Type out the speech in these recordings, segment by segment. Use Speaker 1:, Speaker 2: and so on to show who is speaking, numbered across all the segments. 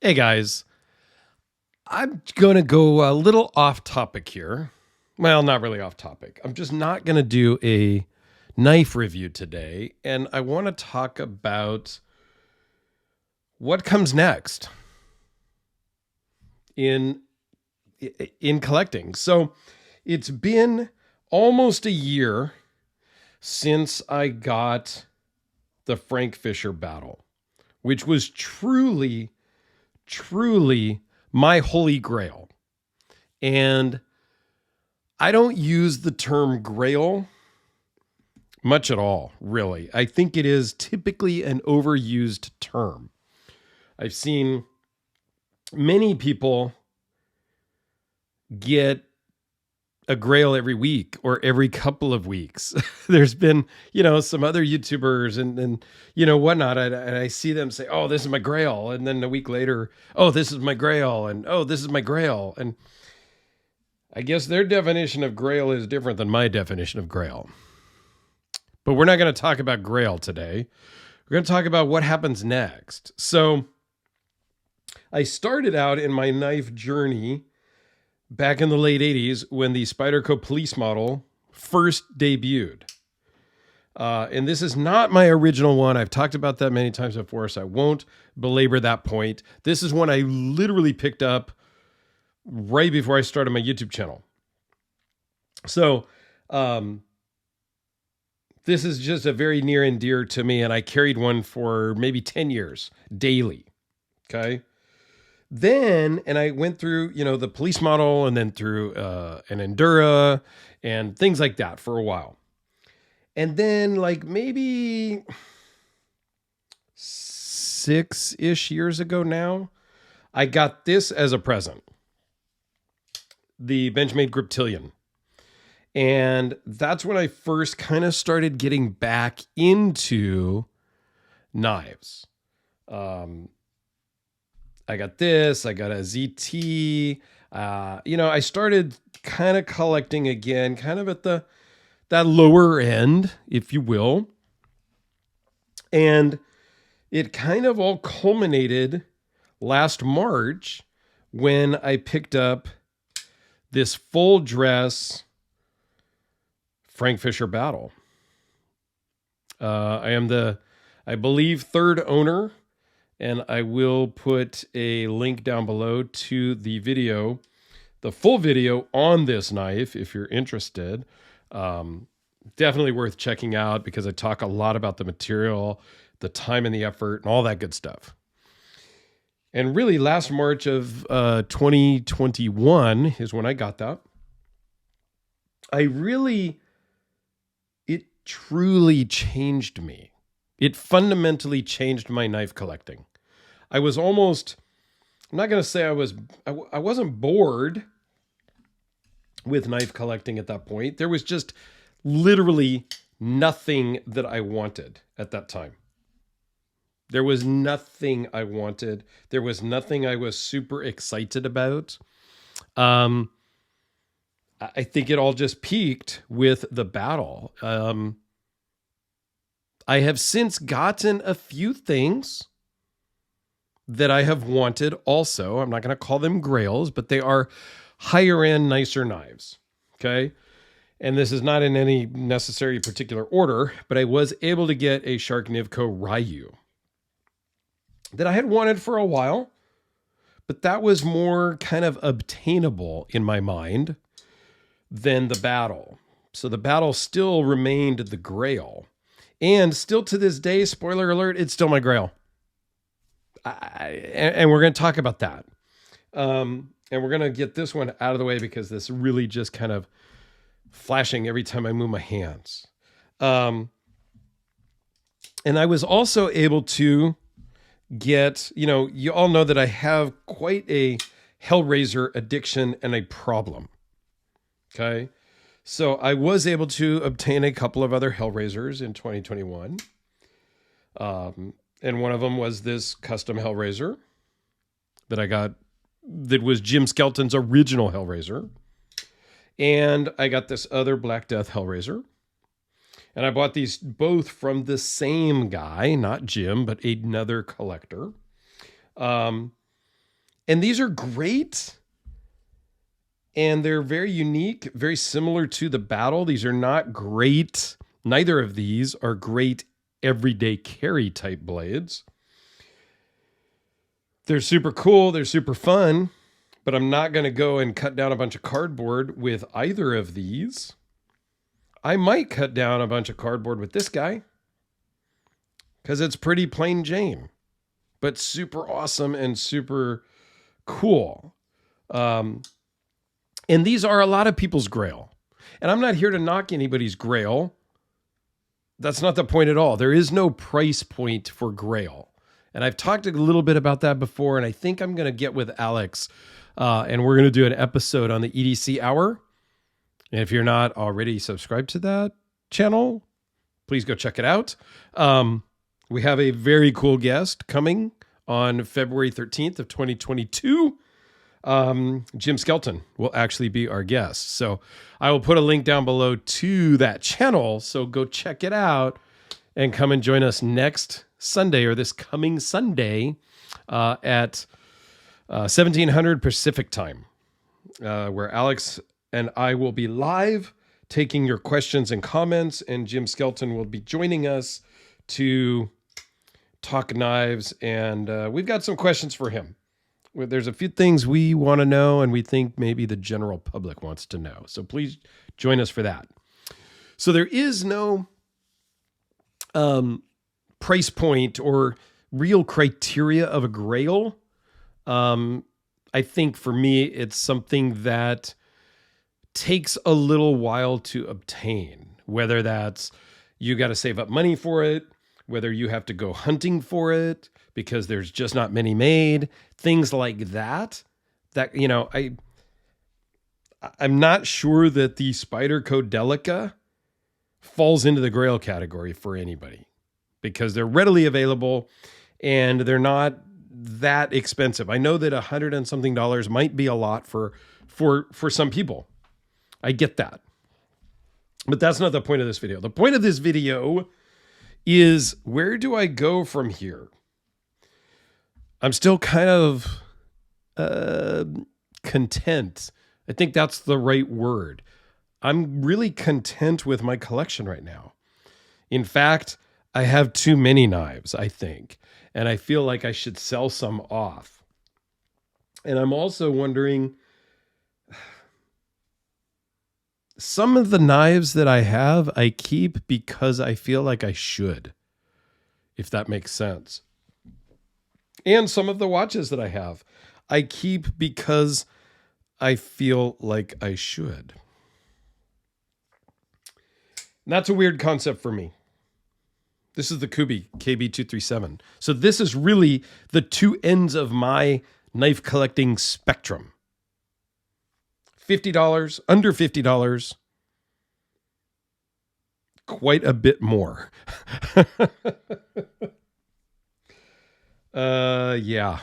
Speaker 1: Hey guys, I'm going to go a little off topic here. Well, not really off topic. I'm just not going to do a knife review today. And I want to talk about what comes next in collecting. So it's been almost a year since I got the Frank Fisher battle, which was truly my holy grail. And I don't use the term grail much at all, really. I think it is typically an overused term. I've seen many people get a grail every week or every couple of weeks. There's been, some other YouTubers and whatnot. And I see them say, oh, this is my grail. And then a week later, oh, this is my grail. And oh, this is my grail. And I guess their definition of grail is different than my definition of grail. But we're not going to talk about grail today. We're going to talk about what happens next. So I started out in my knife journey back in the late 80s when the Spyderco police model first debuted. And this is not my original one. I've talked about that many times before, so I won't belabor that point. This is one I literally picked up right before I started my YouTube channel. So this is just a very near and dear to me, and I carried one for maybe 10 years daily. Okay. Then, and I went through, the police model and then through an Endura and things like that for a while. And then like maybe 6-ish years ago now, I got this as a present. The Benchmade Griptilian. And that's when I first kind of started getting back into knives. I got this, I got a ZT, I started kind of collecting again, kind of at that lower end, if you will. And it kind of all culminated last March when I picked up this full dress Frank Fisher battle. I am I believe, third owner. And I will put a link down below to the video, the full video on this knife, if you're interested. Definitely worth checking out because I talk a lot about the material, the time and the effort, and all that good stuff. And really, last March of 2021 is when I got that. It truly changed me. It fundamentally changed my knife collecting. I was almost, I'm not going to say I wasn't bored with knife collecting at that point. There was just literally nothing that I wanted at that time. There was nothing I wanted. There was nothing I was super excited about. I think it all just peaked with the battle. I have since gotten a few things that I have wanted also. I'm not going to call them grails, but they are higher end, nicer knives. Okay. And this is not in any necessary particular order, but I was able to get a Shark Nivco Ryu that I had wanted for a while, but that was more kind of obtainable in my mind than the battle. So the battle still remained the grail. And still to this day, spoiler alert, it's still my grail. And we're going to talk about that. And we're going to get this one out of the way because this really just kind of flashing every time I move my hands. And I was also able to get, you all know that I have quite a Hellraiser addiction and a problem. Okay. So I was able to obtain a couple of other Hellraisers in 2021. And one of them was this custom Hellraiser that I got that was Jim Skelton's original Hellraiser. And I got this other Black Death Hellraiser. And I bought these both from the same guy, not Jim, but another collector. And these are great. And they're very unique, very similar to the Battle. These are not great. Neither of these are great everyday carry type blades. They're super cool. They're super fun. But I'm not going to go and cut down a bunch of cardboard with either of these. I might cut down a bunch of cardboard with this guy because it's pretty plain Jane, but super awesome and super cool. And these are a lot of people's Grail. And I'm not here to knock anybody's Grail. That's not the point at all. There is no price point for Grail. And I've talked a little bit about that before, and I think I'm going to get with Alex, and we're going to do an episode on the EDC Hour. And if you're not already subscribed to that channel, please go check it out. We have a very cool guest coming on February 13th of 2022. Jim Skelton will actually be our guest. So I will put a link down below to that channel. So go check it out and come and join us next Sunday, or this coming Sunday, at 1700 Pacific time, where Alex and I will be live taking your questions and comments, and Jim Skelton will be joining us to talk knives. And we've got some questions for him. There's a few things we want to know, and we think maybe the general public wants to know. So please join us for that. So there is no price point or real criteria of a Grail. I think for me, it's something that takes a little while to obtain, whether that's you got to save up money for it, whether you have to go hunting for it because there's just not many made, things like that, you know, I'm not sure that the Spyderco Delica falls into the Grail category for anybody because they're readily available and they're not that expensive. I know that $100 and something might be a lot for some people. I get that. But that's not the point of this video. The point of this video is, where do I go from here? I'm still kind of content. I think that's the right word. I'm really content with my collection right now. In fact, I have too many knives, I think, and I feel like I should sell some off. And I'm also wondering, some of the knives that I have, I keep because I feel like I should, if that makes sense. And some of the watches that I have, I keep because I feel like I should. And that's a weird concept for me. This is the Kubi KB237. So this is really the two ends of my knife collecting spectrum. $50, under $50, quite a bit more. Yeah,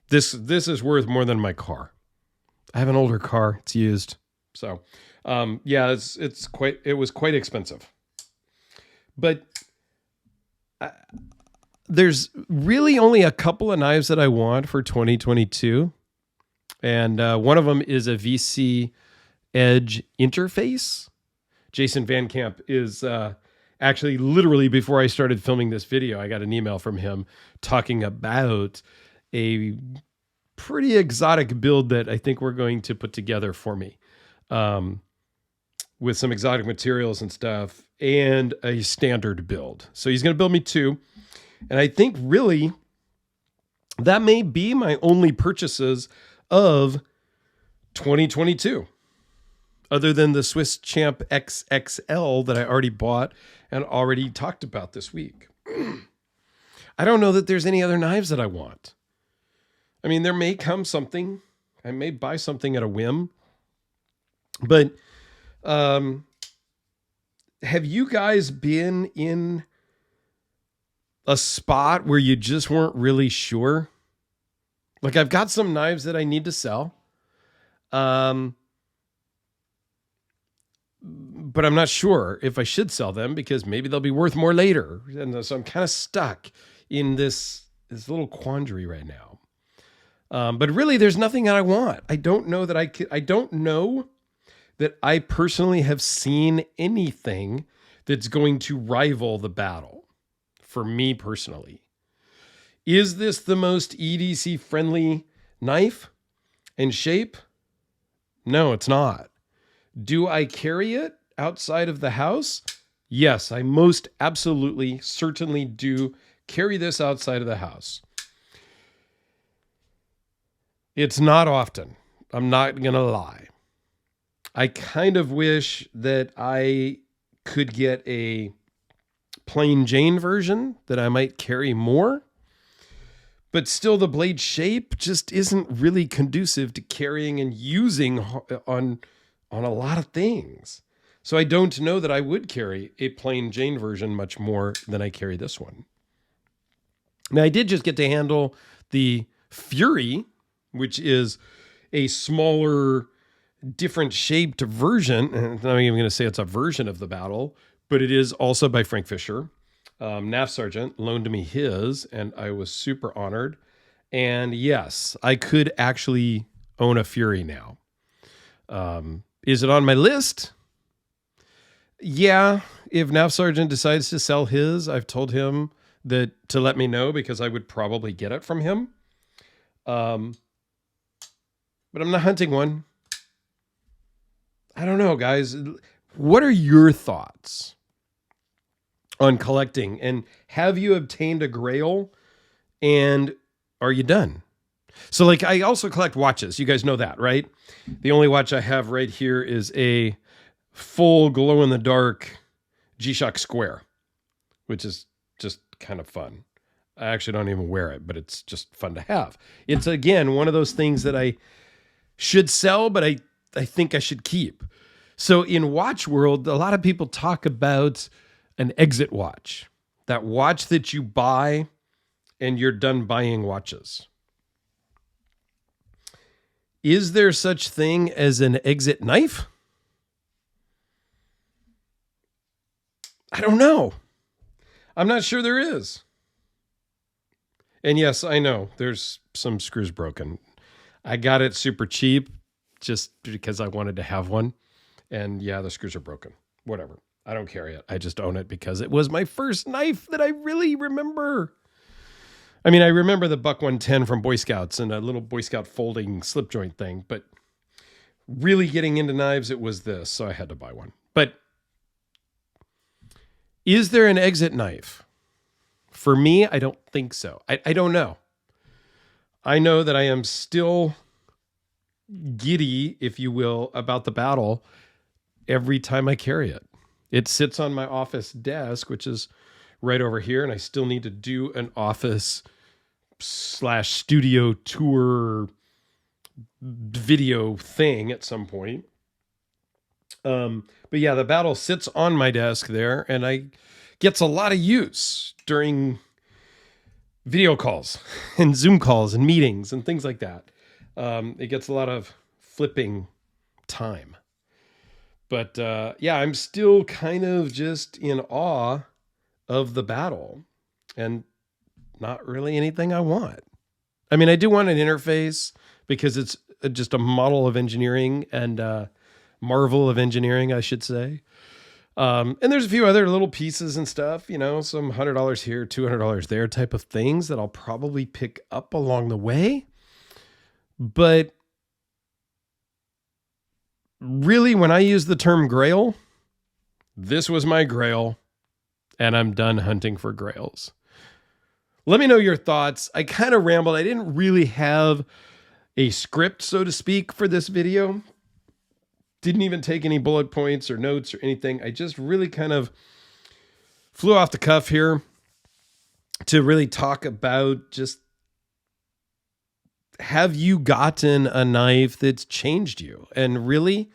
Speaker 1: this is worth more than my car. I have an older car; it's used. So, yeah, it was quite expensive. But there's really only a couple of knives that I want for 2022. And one of them is a VC Edge interface. Jason Van Camp is actually, literally before I started filming this video, I got an email from him talking about a pretty exotic build that I think we're going to put together for me, with some exotic materials and stuff, and a standard build. So he's going to build me two. And I think really that may be my only purchases of 2022, other than the Swiss Champ XXL that I already bought and already talked about this week. I don't know that there's any other knives that I want. I mean, there may come something. I may buy something at a whim. But have you guys been in a spot where you just weren't really sure? Like, I've got some knives that I need to sell. But I'm not sure if I should sell them because maybe they'll be worth more later. And so I'm kind of stuck in this little quandary right now. But really, there's nothing that I want. I don't know that I don't know that I personally have seen anything that's going to rival the Battle for me personally. Is this the most EDC friendly knife and shape? No, it's not. Do I carry it outside of the house? Yes, I most absolutely, certainly do carry this outside of the house. It's not often. I'm not going to lie. I kind of wish that I could get a plain Jane version that I might carry more. But still, the blade shape just isn't really conducive to carrying and using on a lot of things. So I don't know that I would carry a plain Jane version much more than I carry this one. Now, I did just get to handle the Fury, which is a smaller, different shaped version. And I'm not even going to say it's a version of the Battle, but it is also by Frank Fisher. NAF Sergeant loaned me his, and I was super honored. And yes, I could actually own a Fury now. Is it on my list? Yeah, if NAF Sergeant decides to sell his, I've told him that to let me know because I would probably get it from him. But I'm not hunting one. I don't know, guys. What are your thoughts on collecting? And have you obtained a Grail? And are you done? So, like, I also collect watches. You guys know that, right? The only watch I have right here is a full glow-in-the-dark G-Shock Square, which is just kind of fun. I actually don't even wear it, but it's just fun to have. It's, again, one of those things that I should sell, but I think I should keep. So in watch world, a lot of people talk about an exit watch, that watch that you buy and you're done buying watches. Is there such thing as an exit knife? I don't know. I'm not sure there is. And yes, I know there's some screws broken. I got it super cheap just because I wanted to have one. And yeah, the screws are broken. Whatever. I don't carry it. I just own it because it was my first knife that I really remember. I mean, I remember the Buck 110 from Boy Scouts and a little Boy Scout folding slip joint thing, but really getting into knives, it was this, so I had to buy one. But is there an exit knife? For me, I don't think so. I don't know. I know that I am still giddy, if you will, about the Battle every time I carry it. It sits on my office desk, which is right over here, and I still need to do an office / studio tour video thing at some point. But yeah, the Battle sits on my desk there, and I gets a lot of use during video calls and Zoom calls and meetings and things like that. It gets a lot of flipping time. But yeah, I'm still kind of just in awe of the Battle and not really anything I want. I mean, I do want an interface because it's just a model of engineering and marvel of engineering, I should say. And there's a few other little pieces and stuff, you know, some $100 here, $200 there type of things that I'll probably pick up along the way. But really, when I use the term Grail, this was my Grail, and I'm done hunting for Grails. Let me know your thoughts. I kind of rambled. I didn't really have a script, so to speak, for this video. Didn't even take any bullet points or notes or anything. I just really kind of flew off the cuff here to really talk about just, have you gotten a knife that's changed you? And really,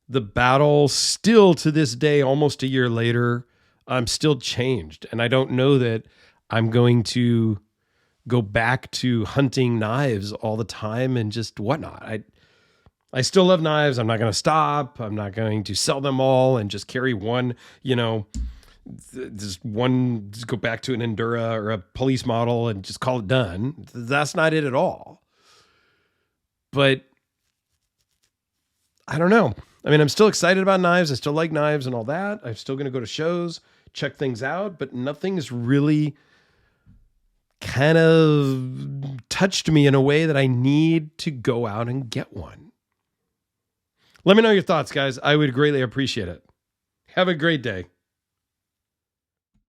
Speaker 1: the Battle still to this day, almost a year later, I'm still changed. And I don't know that I'm going to go back to hunting knives all the time and just whatnot. I still love knives. I'm not going to stop. I'm not going to sell them all and just carry one, you know, just go back to an Endura or a police model and just call it done. That's not it at all. But I don't know. I mean, I'm still excited about knives. I still like knives and all that. I'm still going to go to shows, check things out, but nothing's really kind of touched me in a way that I need to go out and get one. Let me know your thoughts, guys. I would greatly appreciate it. Have a great day.